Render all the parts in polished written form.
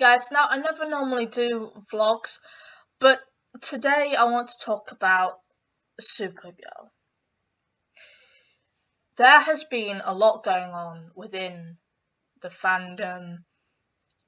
guys, now I never normally do vlogs, but today I want to talk about Supergirl. There has been a lot going on within the fandom,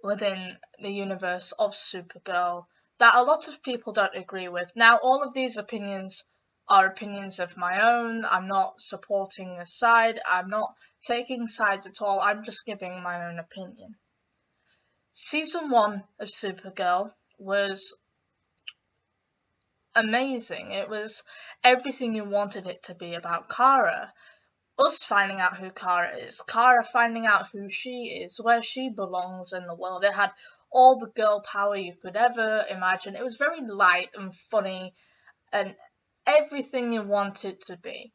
within the universe of Supergirl, that a lot of people don't agree with. Now, all of these opinions are opinions of my own. I'm not supporting a side, I'm not taking sides at all, I'm just giving my own opinion. Season 1 of Supergirl was amazing. It was everything you wanted it to be about Kara. Us finding out who Kara is, Kara finding out who she is, where she belongs in the world. It had all the girl power you could ever imagine. It was very light and funny and everything you want it to be.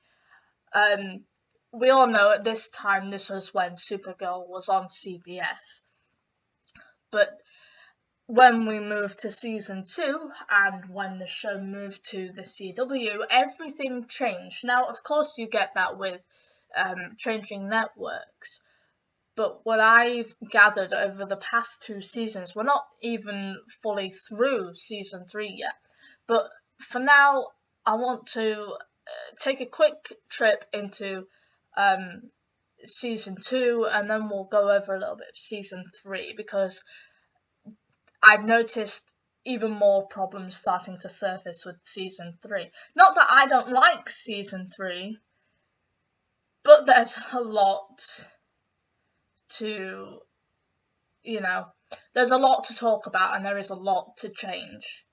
We all know at this time this was when Supergirl was on CBS. But when we moved to season 2 and when the show moved to the CW, everything changed. Now, of course, you get that with changing networks, but what I've gathered over the past 2 seasons, we're not even fully through season 3 yet, but for now, I want to take a quick trip into season 2, and then we'll go over a little bit of season 3, because I've noticed even more problems starting to surface with season 3. Not that I don't like season 3, but there's a lot to, there's a lot to talk about and there is a lot to change.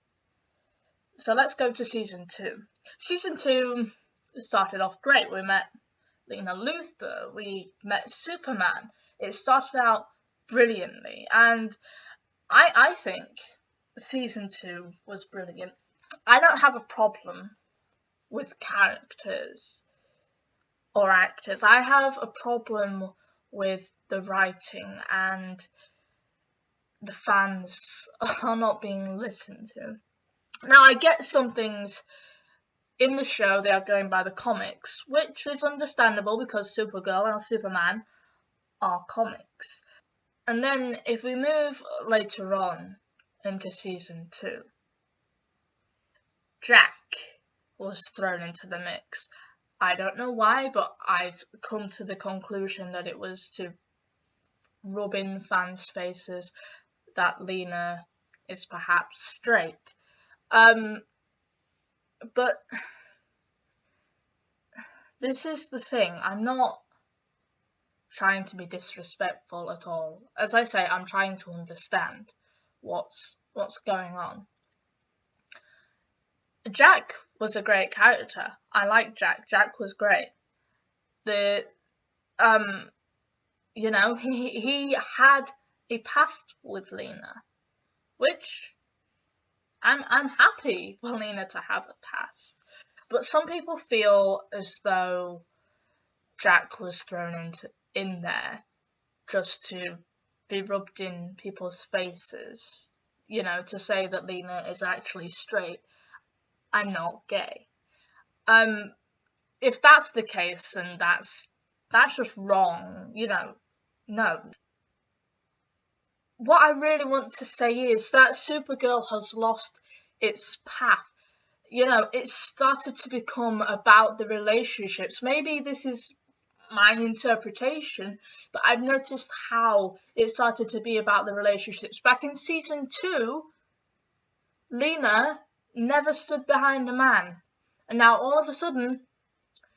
So let's go to season 2. Season 2 started off great. We met Lena Luthor, we met Superman. It started out brilliantly, and I think season 2 was brilliant. I don't have a problem with characters or actors. I have a problem with the writing, and the fans are not being listened to. Now, I get some things in the show, they are going by the comics, which is understandable because Supergirl and Superman are comics. And then if we move later on into season 2, Jack was thrown into the mix. I don't know why, but I've come to the conclusion that it was to rub in fans' faces that Lena is perhaps straight. But this is the thing, I'm not trying to be disrespectful at all. As I say, I'm trying to understand what's going on. Jack was a great character. I liked Jack. Jack was great. He had a past with Lena, which I'm happy for Lena to have a past. But some people feel as though Jack was thrown in there just to be rubbed in people's faces, to say that Lena is actually straight and not gay. If that's the case, then that's just wrong, no. What I really want to say is that Supergirl has lost its path. It started to become about the relationships. Maybe this is my interpretation, but I've noticed how it started to be about the relationships. Back in season 2, Lena never stood behind a man, and now all of a sudden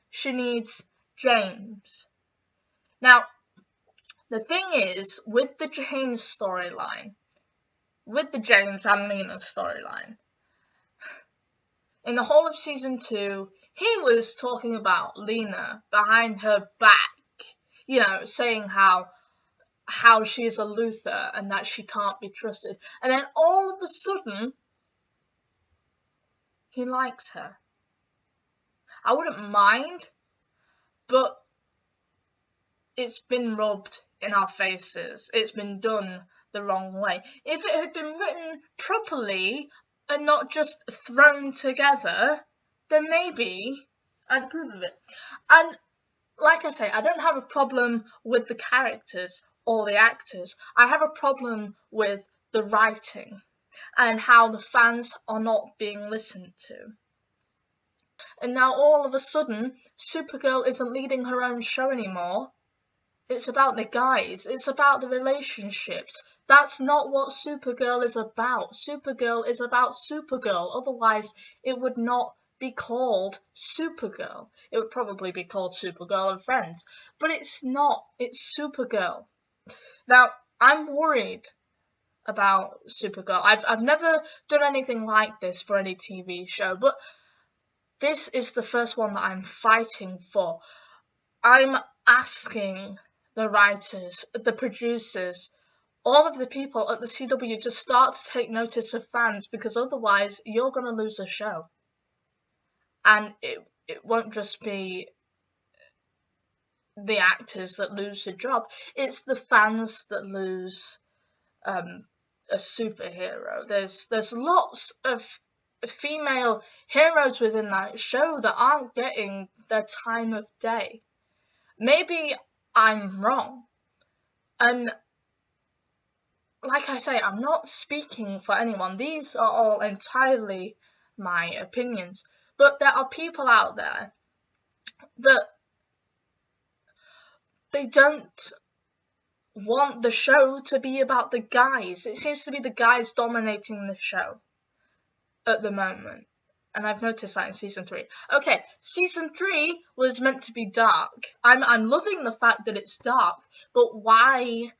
she needs James. Now, the thing is, with the James storyline, with the James and Lena storyline, in the whole of season 2, he was talking about Lena behind her back, saying how she's a Luthor and that she can't be trusted. And then all of a sudden, he likes her. I wouldn't mind, but it's been rubbed in our faces. It's been done the wrong way. If it had been written properly and not just thrown together, then maybe I'd approve of it. And like I say, I don't have a problem with the characters or the actors. I have a problem with the writing and how the fans are not being listened to. And now all of a sudden, Supergirl isn't leading her own show anymore. It's about the guys. It's about the relationships. That's not what Supergirl is about. Supergirl is about Supergirl. Otherwise, it would not be called Supergirl. It would probably be called Supergirl and Friends. But it's not. It's Supergirl. Now, I'm worried about Supergirl. I've never done anything like this for any TV show, but this is the first one that I'm fighting for. I'm asking the writers, the producers, all of the people at the CW to start to take notice of fans, because otherwise you're going to lose a show. And it won't just be the actors that lose the job, it's the fans that lose a superhero. There's lots of female heroes within that show that aren't getting their time of day. Maybe I'm wrong. And like I say, I'm not speaking for anyone. These are all entirely my opinions. But there are people out there that they don't want the show to be about the guys. It seems to be the guys dominating the show at the moment. And I've noticed that in season 3. Okay, season 3 was meant to be dark. I'm loving the fact that it's dark, but why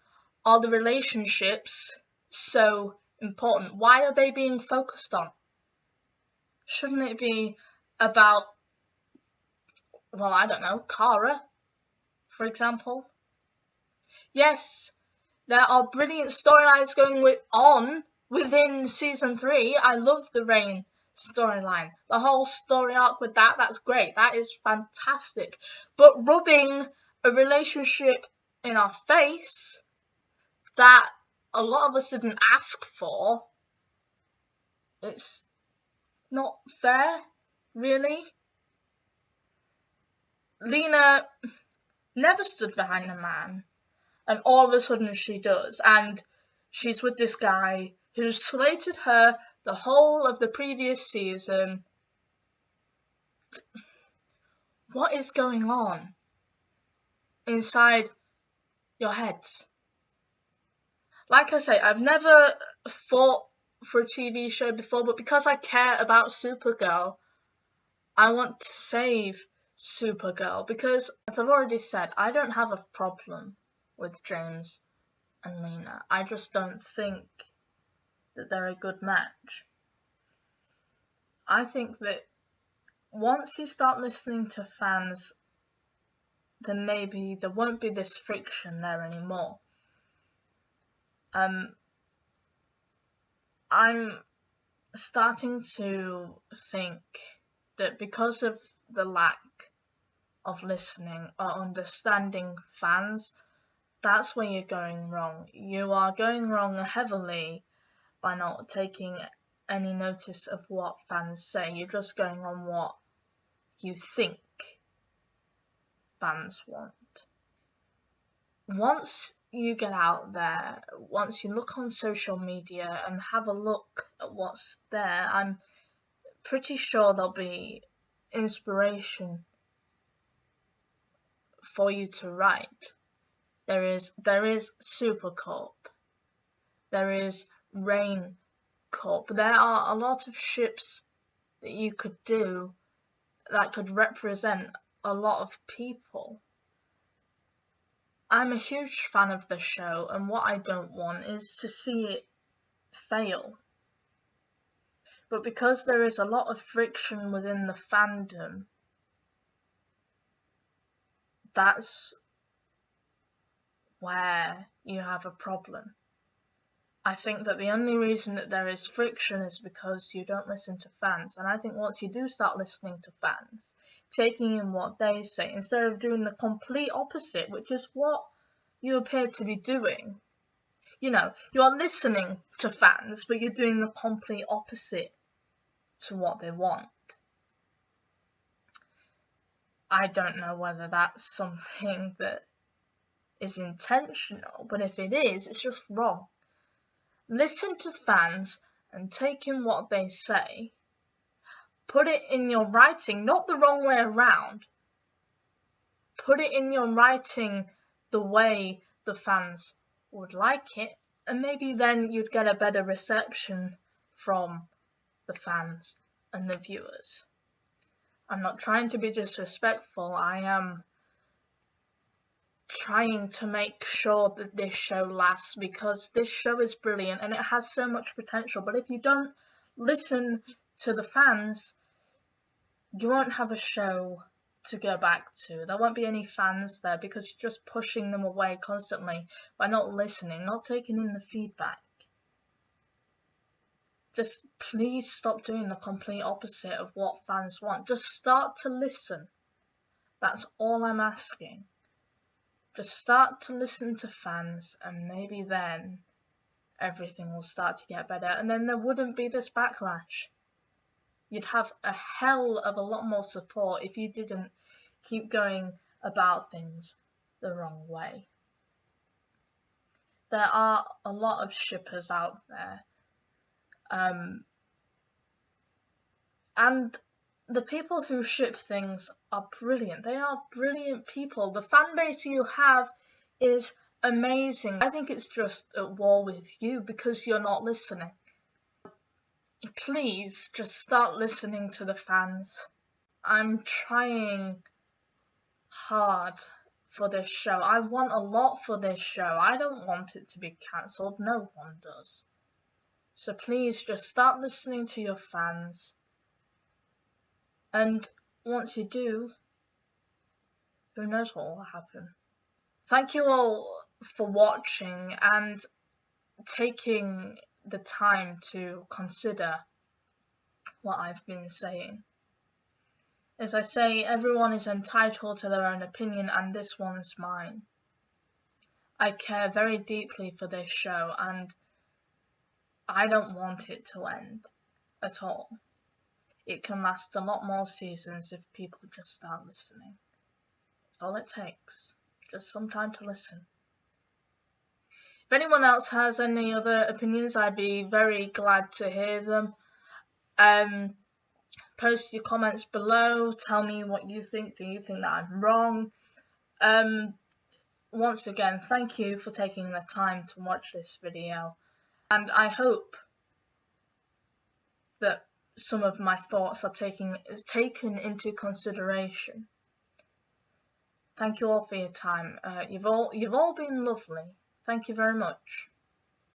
are the relationships so important? Why are they being focused on? Shouldn't it be about, well, I don't know, Kara, for example? Yes, there are brilliant storylines going on within season 3. I love the Reign storyline. The whole story arc with that's great. That is fantastic. But rubbing a relationship in our face that a lot of us didn't ask for, it's not fair, really. Lena never stood behind a man, and all of a sudden she does, and she's with this guy who slated her the whole of the previous season. What is going on inside your heads? Like I say, I've never fought for a TV show before, but because I care about Supergirl, I want to save Supergirl, because, as I've already said, I don't have a problem with James and Lena. I just don't think that they're a good match. I think that once you start listening to fans, then maybe there won't be this friction there anymore. I'm starting to think that because of the lack of listening or understanding fans, that's where you're going wrong. You are going wrong heavily by not taking any notice of what fans say. You're just going on what you think fans want. Once you get out there, once you look on social media and have a look at what's there, I'm pretty sure there'll be inspiration for you to write. There is Supercorp. There is Rain Corp. There are a lot of ships that you could do that could represent a lot of people. I'm a huge fan of the show, and what I don't want is to see it fail. But because there is a lot of friction within the fandom, that's where you have a problem. I think that the only reason that there is friction is because you don't listen to fans. And I think once you do start listening to fans, taking in what they say, instead of doing the complete opposite, which is what you appear to be doing. You know, you are listening to fans, but you're doing the complete opposite to what they want. I don't know whether that's something that is intentional, but if it is, it's just wrong. Listen to fans and take in what they say. Put it in your writing, not the wrong way around. Put it in your writing the way the fans would like it, and maybe then you'd get a better reception from the fans and the viewers. I'm not trying to be disrespectful, I am trying to make sure that this show lasts, because this show is brilliant and it has so much potential, but if you don't listen to the fans, you won't have a show to go back to. There won't be any fans there because you're just pushing them away constantly by not listening, not taking in the feedback. Just please stop doing the complete opposite of what fans want. Just start to listen. That's all I'm asking. Just start to listen to fans, and maybe then everything will start to get better, and then there wouldn't be this backlash. You'd have a hell of a lot more support if you didn't keep going about things the wrong way. There are a lot of shippers out there, and the people who ship things are brilliant. They are brilliant people. The fan base you have is amazing. I think it's just at war with you because you're not listening. Please just start listening to the fans. I'm trying hard for this show. I want a lot for this show. I don't want it to be cancelled. No one does. So please just start listening to your fans. And once you do, who knows what will happen. Thank you all for watching and taking the time to consider what I've been saying. As I say, everyone is entitled to their own opinion, and this one's mine. I care very deeply for this show, and I don't want it to end at all. It can last a lot more seasons if people just start listening. That's all it takes. Just some time to listen. If anyone else has any other opinions, I'd be very glad to hear them. Post your comments below. Tell me what you think. Do you think that I'm wrong? Once again, thank you for taking the time to watch this video. And I hope that some of my thoughts are taken into consideration. Thank you all for your time. You've all been lovely. Thank you very much.